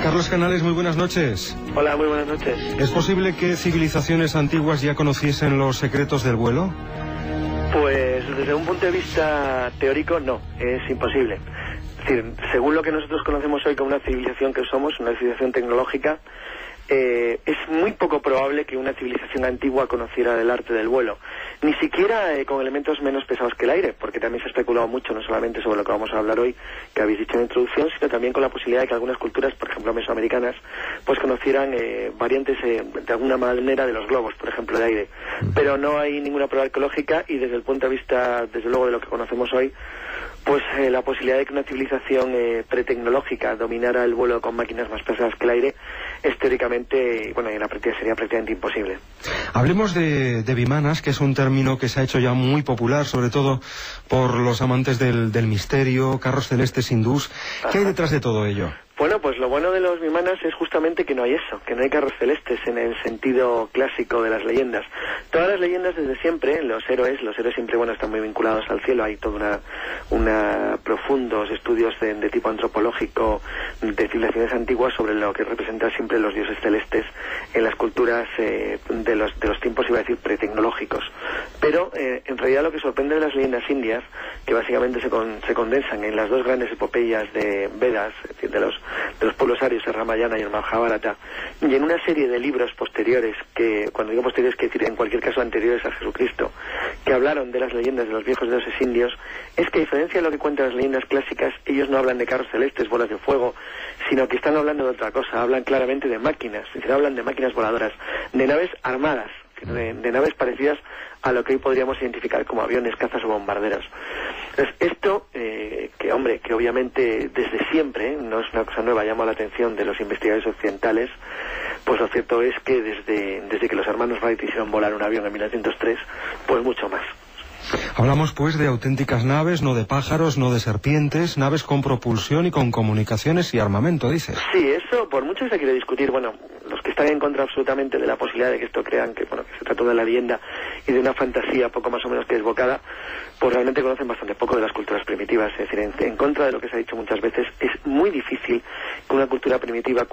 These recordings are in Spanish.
Carlos Canales, muy buenas noches. Hola, muy buenas noches. ¿Es posible que civilizaciones antiguas ya conociesen los secretos del vuelo? Pues desde un punto de vista teórico no, es imposible. Es decir, según lo que nosotros conocemos hoy como una civilización que somos, una civilización tecnológica, es muy poco probable que una civilización antigua conociera el arte del vuelo, ni siquiera con elementos menos pesados que el aire, porque también se ha especulado mucho, no solamente sobre lo que vamos a hablar hoy, que habéis dicho en la introducción, sino también con la posibilidad de que algunas culturas, por ejemplo mesoamericanas, pues conocieran variantes de alguna manera de los globos, por ejemplo, de aire. Pero no hay ninguna prueba arqueológica y desde el punto de vista, desde luego, de lo que conocemos hoy, pues la posibilidad de que una civilización pretecnológica dominara el vuelo con máquinas más pesadas que el aire es teóricamente, bueno, en la práctica sería prácticamente imposible. Hablemos de vimanas, que es un término que se ha hecho ya muy popular, sobre todo por los amantes del misterio, carros celestes hindús. ¿Qué hay detrás de todo ello? Bueno, pues lo bueno de los vimanas es justamente que no hay eso, que no hay carros celestes en el sentido clásico de las leyendas. Todas las leyendas desde siempre, los héroes siempre, bueno, están muy vinculados al cielo, hay toda una profundos estudios de tipo antropológico de civilizaciones antiguas sobre lo que representan siempre los dioses celestes en las culturas de los tiempos, iba a decir, pretecnológicos. Pero en realidad lo que sorprende de las leyendas indias, que básicamente se condensan en las dos grandes epopeyas de Vedas, es decir, de los pueblos arios, el Ramayana y el Mahabharata, y en una serie de libros posteriores, que cuando digo posteriores quiere decir en cualquier caso anteriores a Jesucristo, que hablaron de las leyendas de los viejos dioses indios, es que a diferencia de lo que cuentan las leyendas clásicas, ellos no hablan de carros celestes, bolas de fuego, sino que están hablando de otra cosa, hablan claramente de máquinas, es decir, hablan de máquinas voladoras, de naves armadas, de naves parecidas a lo que hoy podríamos identificar como aviones, cazas o bombarderos. Entonces, esto, que obviamente desde siempre, no es una cosa nueva, llama la atención de los investigadores occidentales, pues lo cierto es que desde que los hermanos Wright hicieron volar un avión en 1903, pues mucho más. Hablamos pues de auténticas naves, no de pájaros, no de serpientes, naves con propulsión y con comunicaciones y armamento, dices. Sí, eso por mucho se quiere discutir. Bueno, los que están en contra absolutamente de la posibilidad de que esto crean que se trata de la leyenda y de una fantasía poco más o menos que desbocada, pues realmente conocen bastante poco de las culturas primitivas. Es decir, en contra de lo que se ha dicho muchas veces, es muy difícil que una cultura primitiva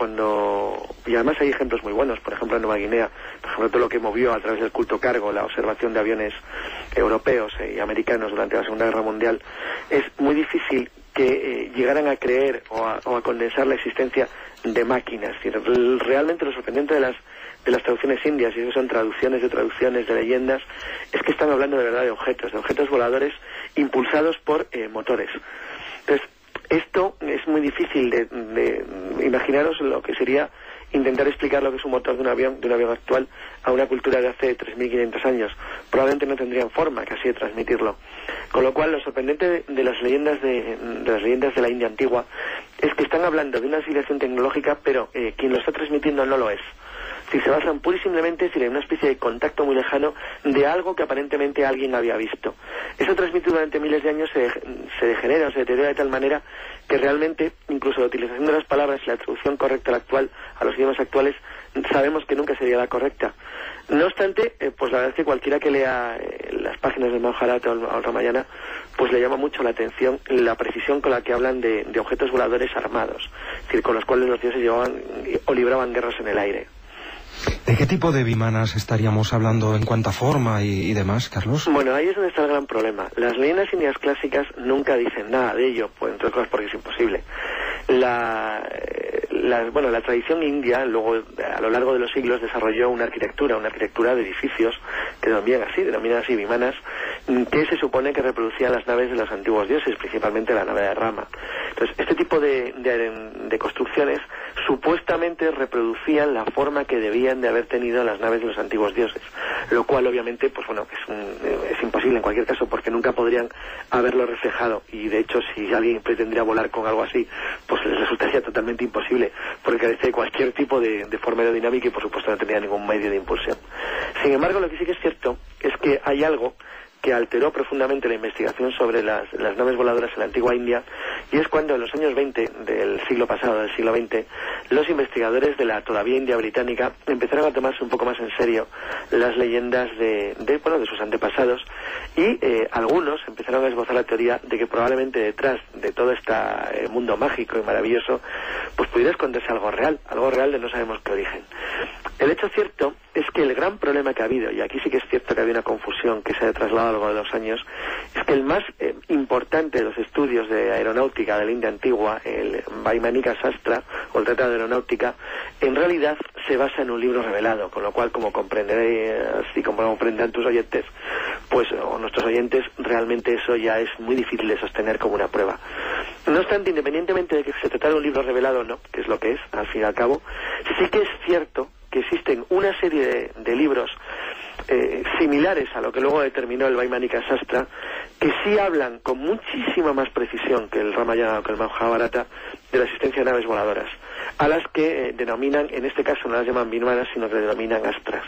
y además hay ejemplos muy buenos, por ejemplo en Nueva Guinea, por ejemplo todo lo que movió a través del culto cargo, la observación de aviones europeos y americanos durante la Segunda Guerra Mundial, es muy difícil que llegaran a creer o a condensar la existencia de máquinas. Es decir, realmente lo sorprendente de las traducciones indias, y eso son traducciones de leyendas, es que están hablando de verdad de objetos voladores impulsados por motores. Entonces, esto es muy difícil de imaginaros lo que sería intentar explicar lo que es un motor de un avión actual a una cultura de hace 3.500 años. Probablemente no tendrían forma casi de transmitirlo. Con lo cual, lo sorprendente de las leyendas de la India antigua es que están hablando de una civilización tecnológica, pero quien lo está transmitiendo no lo es. Si se basan pura y simplemente en una especie de contacto muy lejano de algo que aparentemente alguien había visto. Eso transmitido durante miles de años se degenera o se deteriora de tal manera que realmente, incluso la utilización de las palabras y la traducción correcta a los idiomas actuales, sabemos que nunca sería la correcta. No obstante, pues la verdad es que cualquiera que lea las páginas del Mahabharata o el Ramayana, pues le llama mucho la atención la precisión con la que hablan de objetos voladores armados, es decir, con los cuales los dioses llevaban o libraban guerras en el aire. ¿De qué tipo de vimanas estaríamos hablando en cuanto a forma y demás, Carlos? Bueno, ahí es donde está el gran problema. Las leyendas indias clásicas nunca dicen nada de ello, pues entre otras cosas porque es imposible. La tradición india luego a lo largo de los siglos desarrolló una arquitectura de edificios que denominan así vimanas, que se supone que reproducían las naves de los antiguos dioses, principalmente la nave de Rama. Entonces, este tipo de construcciones supuestamente reproducían la forma que debían de haber tenido las naves de los antiguos dioses, lo cual obviamente es imposible en cualquier caso porque nunca podrían haberlo reflejado, y de hecho si alguien pretendiera volar con algo así, pues les resultaría totalmente imposible porque carece de cualquier tipo de forma aerodinámica y por supuesto no tendría ningún medio de impulsión. Sin embargo, lo que sí que es cierto es que hay algo que alteró profundamente la investigación sobre las naves voladoras en la antigua India, y es cuando en los años 20 del siglo pasado, del siglo XX, los investigadores de la todavía India británica empezaron a tomarse un poco más en serio las leyendas de sus antepasados, y algunos empezaron a esbozar la teoría de que probablemente detrás de todo este mundo mágico y maravilloso pues pudiera esconderse algo real de no sabemos qué origen. El hecho cierto es que el gran problema que ha habido, y aquí sí que es cierto que había una confusión que se ha trasladado a lo largo de los años, es que el más importante de los estudios de aeronáutica de la India antigua, el Vaimanika Sastra, o el Tratado de Aeronáutica, en realidad se basa en un libro revelado, con lo cual, como comprenderás y como comprenderán tus oyentes, pues, o nuestros oyentes, realmente eso ya es muy difícil de sostener como una prueba. No obstante, independientemente de que se tratara de un libro revelado o no, que es lo que es, al fin y al cabo, sí que es cierto que existen una serie de libros similares a lo que luego determinó el Vaimanika Sastra, que sí hablan con muchísima más precisión que el Ramayana o que el Mahabharata de la existencia de naves voladoras, a las que denominan, en este caso no las llaman Vimanas, sino que denominan astras.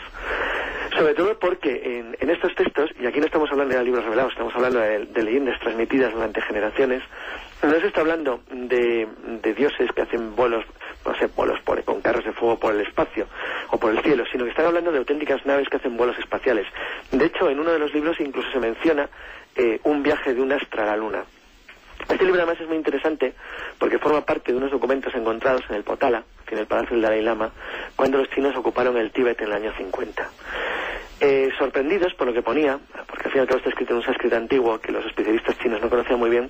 Sobre todo porque en estos textos, y aquí no estamos hablando de libros revelados, estamos hablando de leyendas transmitidas durante generaciones, no se está hablando de dioses que hacen vuelos, no sé, vuelos con carros de fuego por el espacio o por el cielo, sino que están hablando de auténticas naves que hacen vuelos espaciales. De hecho, en uno de los libros incluso se menciona un viaje de un astra a la luna. Este libro además es muy interesante porque forma parte de unos documentos encontrados en el Potala, en el Palacio del Dalai Lama, cuando los chinos ocuparon el Tíbet en el año 50. Sorprendidos por lo que ponía, porque al fin y al cabo está escrito en un sánscrito antiguo que los especialistas chinos no conocían muy bien,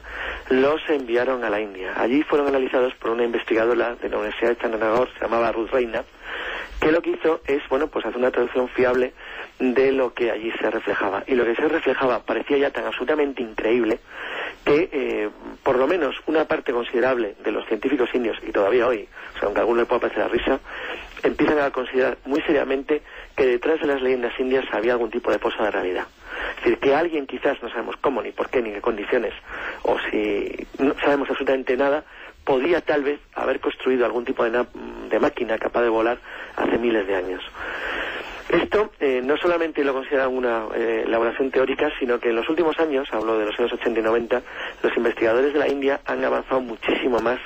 los enviaron a la India. Allí fueron analizados por una investigadora de la Universidad de Chandigarh, se llamaba Ruth Reina, que lo que hizo es, pues hacer una traducción fiable de lo que allí se reflejaba. Y lo que se reflejaba parecía ya tan absolutamente increíble que por lo menos una parte considerable de los científicos indios, y todavía hoy, o sea, aunque a alguno le pueda parecer la risa, empiezan a considerar muy seriamente que detrás de las leyendas indias había algún tipo de pozo de realidad. Es decir, que alguien, quizás no sabemos cómo, ni por qué, ni qué condiciones, o si no sabemos absolutamente nada, podía tal vez haber construido algún tipo de máquina capaz de volar hace miles de años. Esto no solamente lo consideran una elaboración teórica, sino que en los últimos años, hablo de los años 80 y 90, los investigadores de la India han avanzado muchísimo más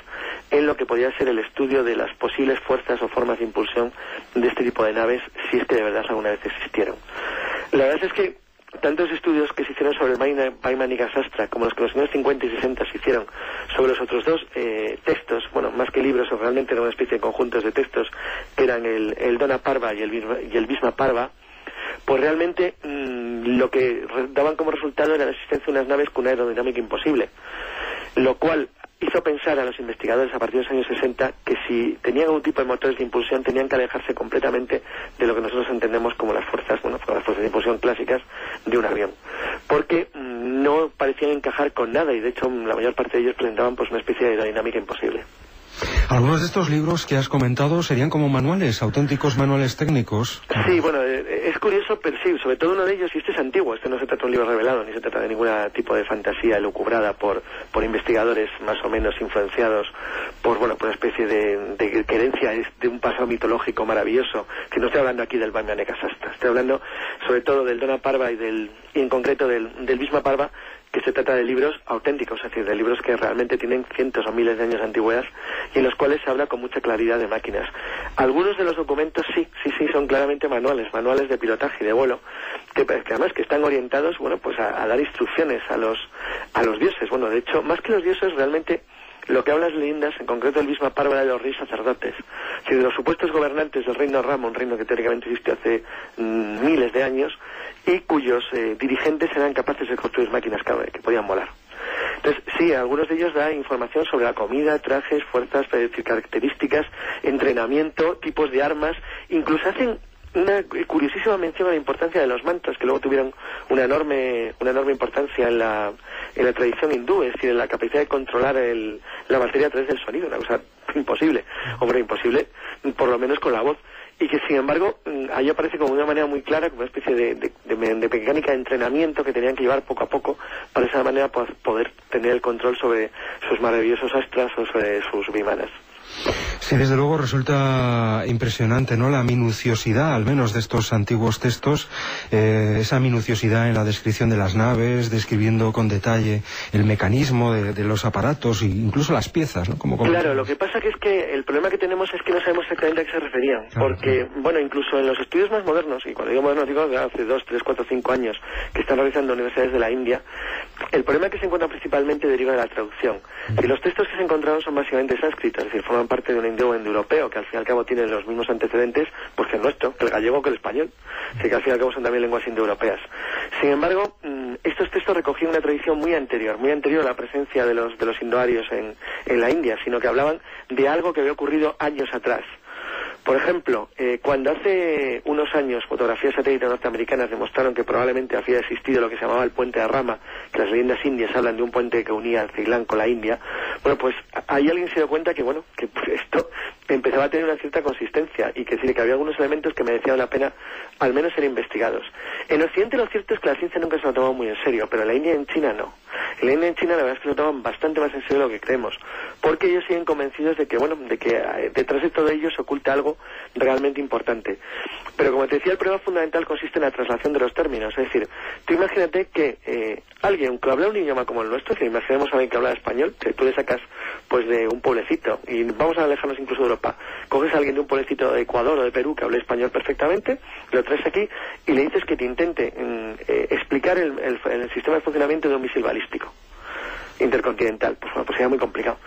en lo que podría ser el estudio de las posibles fuerzas o formas de impulsión de este tipo de naves, si es que de verdad alguna vez existieron. La verdad es que tantos estudios que se hicieron sobre el Vaimanika Sastra como los que en los años 50 y 60 se hicieron sobre los otros dos textos, más que libros, o realmente eran una especie de conjuntos de textos, que eran el Dona Parva y el Bhisma Parva, pues realmente lo que daban como resultado era la existencia de unas naves con una aerodinámica imposible, lo cual hizo pensar a los investigadores a partir de los años 60 que si tenían algún tipo de motores de impulsión tenían que alejarse completamente de lo que nosotros entendemos como las fuerzas, como las fuerzas de impulsión clásicas de un avión, porque no parecían encajar con nada, y de hecho la mayor parte de ellos presentaban una especie de aerodinámica imposible. Algunos de estos libros que has comentado serían como manuales, auténticos manuales técnicos. Sí, es curioso, pero sí, sobre todo uno de ellos, y este es antiguo, este no se trata de un libro revelado, ni se trata de ningún tipo de fantasía elucubrada por investigadores más o menos influenciados por una especie de querencia de un pasado mitológico maravilloso, que no estoy hablando aquí del Vaimanika Sastra, estoy hablando sobre todo del Dona Parva y en concreto del Bhisma Parva, que se trata de libros auténticos, es decir, de libros que realmente tienen cientos o miles de años de antigüedad y en los cuales se habla con mucha claridad de máquinas. Algunos de los documentos sí son claramente manuales de pilotaje y de vuelo, que además que están orientados, a dar instrucciones a los dioses. De hecho, más que los dioses, realmente lo que hablan las leyendas, en concreto el Bhisma Parva, de los reyes sacerdotes, de los supuestos gobernantes del reino Rama, un reino que teóricamente existió hace miles de años, y cuyos dirigentes eran capaces de construir máquinas que podían volar. Entonces, sí, algunos de ellos dan información sobre la comida, trajes, fuerzas, características, entrenamiento, tipos de armas, incluso hacen una curiosísima mención a la importancia de los mantras, que luego tuvieron una enorme importancia en la tradición hindú, es decir, en la capacidad de controlar la materia a través del sonido, una cosa imposible, imposible, por lo menos con la voz, y que sin embargo ahí aparece como de una manera muy clara, como una especie de mecánica de entrenamiento que tenían que llevar poco a poco para de esa manera poder tener el control sobre sus maravillosos astras o sobre sus vimanas. Sí, desde luego resulta impresionante, ¿no?, la minuciosidad, al menos de estos antiguos textos, esa minuciosidad en la descripción de las naves, describiendo con detalle el mecanismo de los aparatos e incluso las piezas, ¿no? Claro, lo que pasa que es que el problema que tenemos es que no sabemos exactamente a qué se referían, porque, bueno, incluso en los estudios más modernos, y cuando digo modernos digo que hace 2, 3, 4, 5 años que están realizando universidades de la India, el problema que se encuentra principalmente deriva de la traducción. Y los textos que se encontraron son básicamente sánscritos, es decir, forman parte de un indoeuropeo, que al fin y al cabo tienen los mismos antecedentes pues que el nuestro, que el gallego, que el español, así que al fin y al cabo son también lenguas indoeuropeas. Sin embargo, estos textos recogían una tradición muy anterior a la presencia de los indoarios en la India, sino que hablaban de algo que había ocurrido años atrás. Por ejemplo, cuando hace unos años fotografías satélites norteamericanas demostraron que probablemente había existido lo que se llamaba el puente de Rama, que las leyendas indias hablan de un puente que unía al Ceilán con la India, bueno, pues ahí alguien se dio cuenta que, bueno, que esto empezaba a tener una cierta consistencia y que había algunos elementos que merecían la pena al menos ser investigados. En Occidente lo cierto es que la ciencia nunca se lo tomó muy en serio, pero en la India y en China no. En la India y en China la verdad es que lo toman bastante más en serio de lo que creemos, porque ellos siguen convencidos de que, bueno, de que detrás de todo ello se oculta algo realmente importante. Pero como te decía, el problema fundamental consiste en la traslación de los términos. Es decir, tú imagínate que alguien que habla un idioma como el nuestro, que imaginemos a alguien que habla español, que tú le sacas pues de un pueblecito, y vamos a alejarnos incluso de Europa, coges a alguien de un pueblecito de Ecuador o de Perú que hable español perfectamente, lo traes aquí y le dices que te intente explicar el sistema de funcionamiento de un misil balístico intercontinental. Pues bueno, pues sería muy complicado.